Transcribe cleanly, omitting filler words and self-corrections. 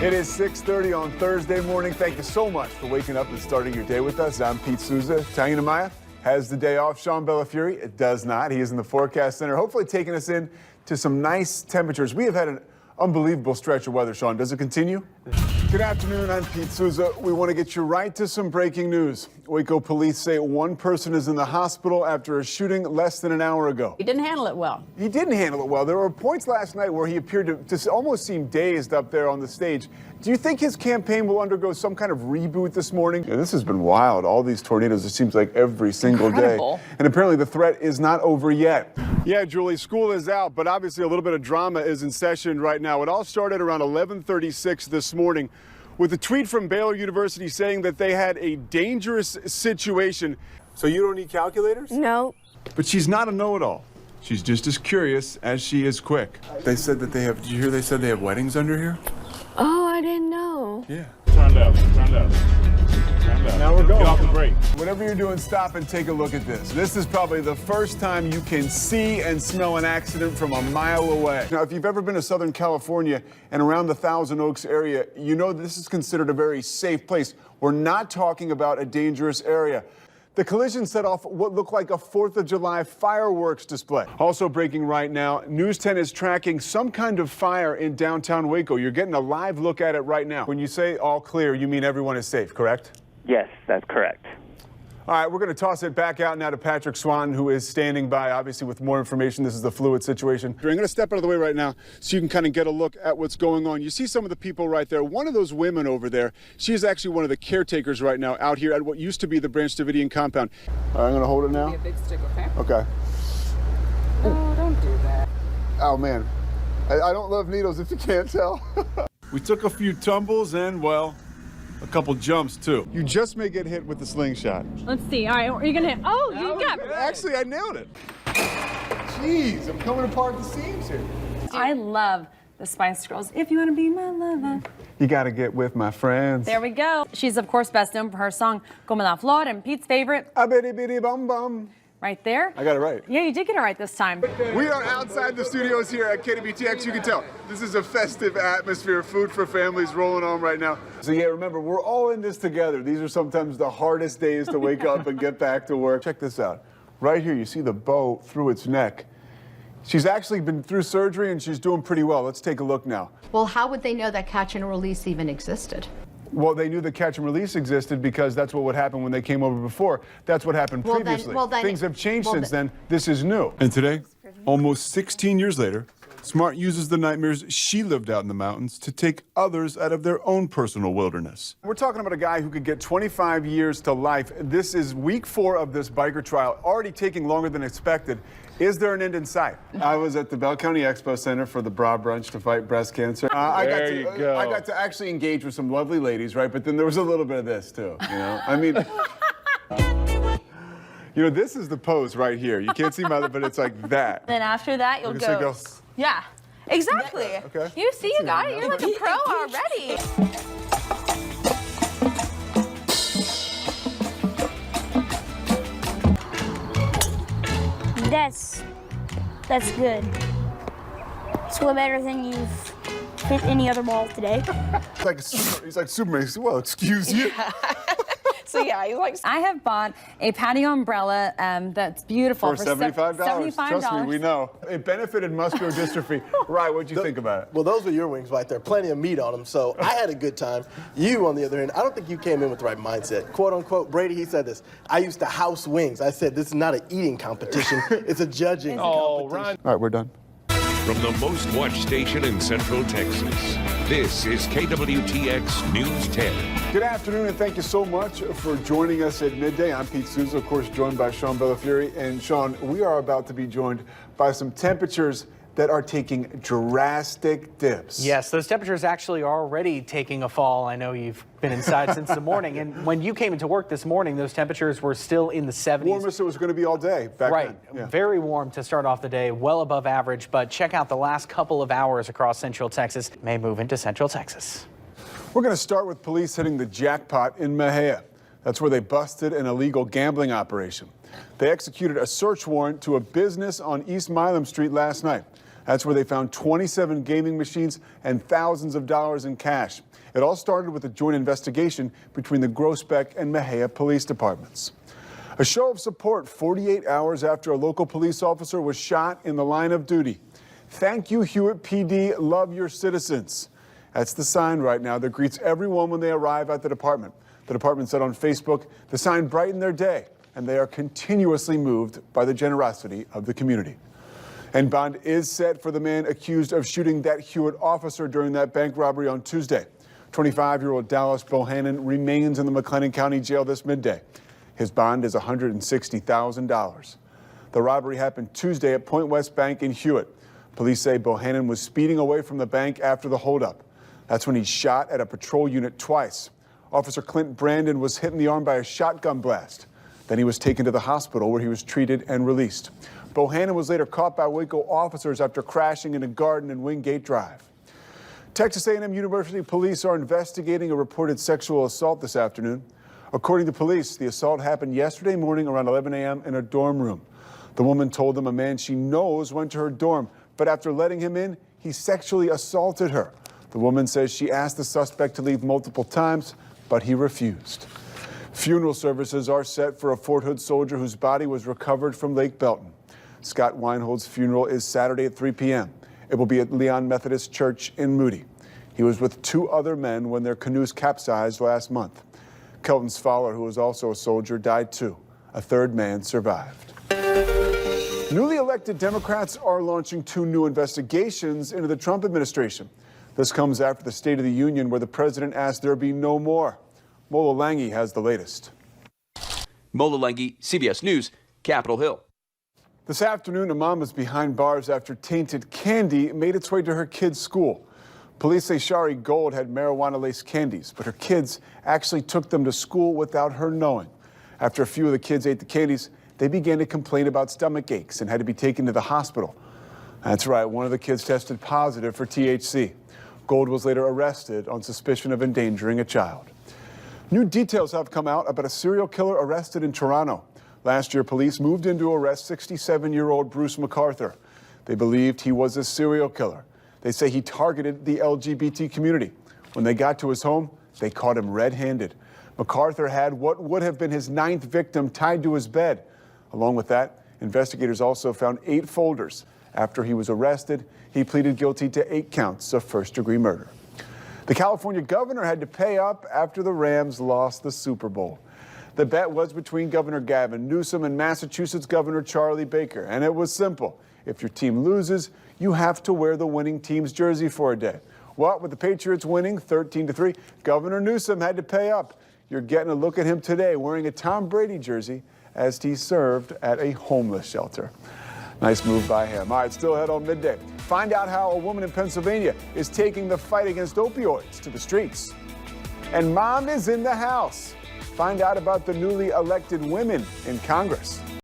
It is 6:30 on Thursday morning. Thank you so much for waking up and starting your day with us. I'm Pete Sousa. Tanya Maya has the day off. Sean Bellafiore, it does not. He is in the forecast center, hopefully taking us in to some nice temperatures. We have had an unbelievable stretch of weather, Sean. Does it continue? Good afternoon, I'm Pete Sousa. We want to get you right to some breaking news. Waco police say one person is in the hospital after a shooting less than an hour ago. He didn't handle it well. He didn't handle it well. There were points last night where he appeared to almost seem dazed up there on the stage. Do you think his campaign will undergo some kind of reboot this morning? Yeah, this has been wild. All these tornadoes, it seems like every single day. And apparently the threat is not over yet. Yeah, Julie, school is out, but obviously a little bit of drama is in session right now. It all started around 11:36 this morning with a tweet from Baylor University saying that they had a dangerous situation. So you don't need calculators? No. But she's not a know-it-all. She's just as curious as she is quick. They said that they have, did you hear they said they have weddings under here? Oh, I didn't know. Yeah. Turn left, turn left. Turn left. Now we're going. Get off the brake. Whatever you're doing, stop and take a look at this. This is probably the first time you can see and smell an accident from a mile away. Now, if you've ever been to Southern California and around the Thousand Oaks area, you know this is considered a very safe place. We're not talking about a dangerous area. The collision set off what looked like a 4th of July fireworks display. Also breaking right now, News 10 is tracking some kind of fire in downtown Waco. You're getting a live look at it right now. When you say all clear, you mean everyone is safe, correct? Yes, that's correct. All right, we're going to toss it back out now to Patrick Swan, who is standing by, obviously, with more information. This is the fluid situation. I'm going to step out of the way right now so you can kind of get a look at what's going on. You see some of the people right there. One of those women over there, she is actually one of the caretakers right now out here at what used to be the Branch Davidian compound. All right, I'm going to hold it now. Be a big stick, okay? Okay. No, don't do that. Oh, man. I don't love needles, if you can't tell. We took a few tumbles and, well, a couple jumps, too. You just may get hit with the slingshot. Let's see. All right, are you gonna hit? Oh, you got it. Actually, I nailed it. Jeez, I'm coming apart the seams here. I love the Spice Girls. If you want to be my lover. You got to get with my friends. There we go. She's, of course, best known for her song Como la Flor, and Pete's favorite. A bitty bitty bum bum. Right there. I got it right. Yeah, you did get it right this time. We are outside the studios here at KWTX. You can tell this is a festive atmosphere, food for families rolling on right now. So yeah, remember, we're all in this together. These are sometimes the hardest days to wake up and get back to work. Check this out. Right here, you see the bow through its neck. She's actually been through surgery and she's doing pretty well. Let's take a look now. Well, how would they know that catch and release even existed? Well, they knew the catch and release existed because that's what would happen when they came over before. That's what happened previously. Things have changed since then. This is new. And today, almost 16 years later, Smart uses the nightmares she lived out in the mountains to take others out of their own personal wilderness. We're talking about a guy who could get 25 years to life. This is week 4 of this biker trial, already taking longer than expected. Is there an end in sight? I was at the Bell County Expo Center for the bra brunch to fight breast cancer. I got to actually engage with some lovely ladies, right? But then there was a little bit of this too, you know? I mean, you know, this is the pose right here. You can't see my lip, but it's like that. Then after that, you'll go. Yeah, exactly. Okay. You see, you got it. You're like a pro already. That's good. It's way better than you've hit any other ball today. He's like Superman. He said, well, excuse you. So yeah, you like. I have bought a patio umbrella that's beautiful for $75. $75. Trust me, we know. It benefited muscular dystrophy. Right, what'd you think about it? Well, those were your wings right there. Plenty of meat on them, so I had a good time. You, on the other hand, I don't think you came in with the right mindset. Quote unquote, Brady, he said this, I used to house wings. I said, this is not an eating competition, it's a judging competition. All right, we're done. From the most watched station in Central Texas, this is KWTX News 10. Good afternoon, and thank you so much for joining us at midday. I'm Pete Sousa, of course, joined by Sean Bellafiore. And Sean, we are about to be joined by some temperatures that are taking drastic dips. Yes, those temperatures actually are already taking a fall. I know you've been inside since the morning, and when you came into work this morning, those temperatures were still in the 70s. Warmest it was going to be all day back then. Yeah. Very warm to start off the day, well above average, but check out the last couple of hours across Central Texas. May move into Central Texas. We're going to start with police hitting the jackpot in Mejia. That's where they busted an illegal gambling operation. They executed a search warrant to a business on East Milam Street last night. That's where they found 27 gaming machines and thousands of dollars in cash. It all started with a joint investigation between the Groesbeck and Mejia police departments. A show of support 48 hours after a local police officer was shot in the line of duty. Thank you, Hewitt PD. Love your citizens. That's the sign right now that greets everyone when they arrive at the department. The department said on Facebook, the sign brightened their day, and they are continuously moved by the generosity of the community. And bond is set for the man accused of shooting that Hewitt officer during that bank robbery on Tuesday. 25-year-old Dallas Bohannon remains in the McLennan County Jail this midday. His bond is $160,000. The robbery happened Tuesday at Point West Bank in Hewitt. Police say Bohannon was speeding away from the bank after the holdup. That's when he shot at a patrol unit twice. Officer Clint Brandon was hit in the arm by a shotgun blast. Then he was taken to the hospital where he was treated and released. Bohannon was later caught by Waco officers after crashing in a garden in Wingate Drive. Texas A&M University police are investigating a reported sexual assault this afternoon. According to police, the assault happened yesterday morning around 11 a.m. in a dorm room. The woman told them a man she knows went to her dorm, but after letting him in, he sexually assaulted her. The woman says she asked the suspect to leave multiple times, but he refused. Funeral services are set for a Fort Hood soldier whose body was recovered from Lake Belton. Scott Weinhold's funeral is Saturday at 3 p.m. It will be at Leon Methodist Church in Moody. He was with two other men when their canoes capsized last month. Kelton Fowler, who was also a soldier, died too. A third man survived. Newly elected Democrats are launching two new investigations into the Trump administration. This comes after the State of the Union, where the president asked there be no more. Mola Langi has the latest. Mola Langi, CBS News, Capitol Hill. This afternoon, a mom is behind bars after tainted candy made its way to her kid's school. Police say Shari Gold had marijuana-laced candies, but her kids actually took them to school without her knowing. After a few of the kids ate the candies, they began to complain about stomach aches and had to be taken to the hospital. That's right, one of the kids tested positive for THC. Gold was later arrested on suspicion of endangering a child. New details have come out about a serial killer arrested in Toronto. Last year, police moved in to arrest 67-year-old Bruce MacArthur. They believed he was a serial killer. They say he targeted the LGBT community. When they got to his home, they caught him red-handed. MacArthur had what would have been his 9th victim tied to his bed. Along with that, investigators also found 8 folders. After he was arrested, he pleaded guilty to 8 counts of first-degree murder. The California governor had to pay up after the Rams lost the Super Bowl. The bet was between Governor Gavin Newsom and Massachusetts Governor Charlie Baker, and it was simple. If your team loses, you have to wear the winning team's jersey for a day. Well, with the Patriots winning 13-3, Governor Newsom had to pay up. You're getting a look at him today wearing a Tom Brady jersey as he served at a homeless shelter. Nice move by him. All right, still ahead on Midday. Find out how a woman in Pennsylvania is taking the fight against opioids to the streets. And Mom is in the house. Find out about the newly elected women in Congress.